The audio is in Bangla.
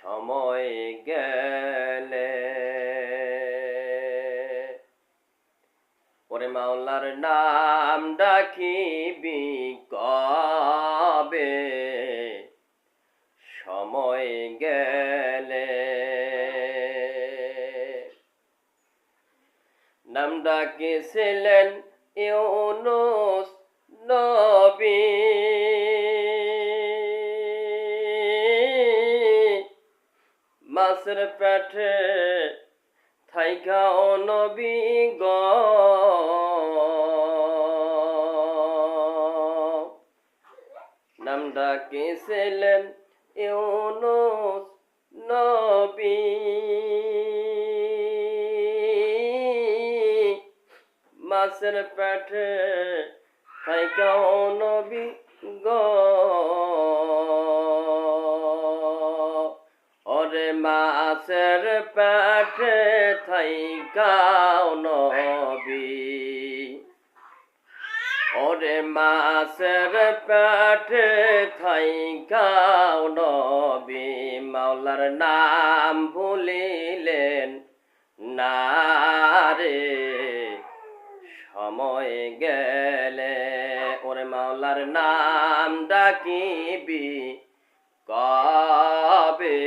সময় গেলে ওরে মাওলার নাম ডাকিবি কবে সময় গেলে নাম ডাকিছিলেন ইউনুস নবী মাছের পেটে থাইকাও নবী গো নাম ডাকিছিলেন ইউনুস নবী মাছের পেটে থাইকাও নবী গো ওরে মাছের পেটে থাইকাও নবী ওরে মাছের পেটে থাইকাও নবী মাওলার নাম ভুলিলেন না রে সময় গেলে ওরে মাওলার নাম ডাকিবি কবে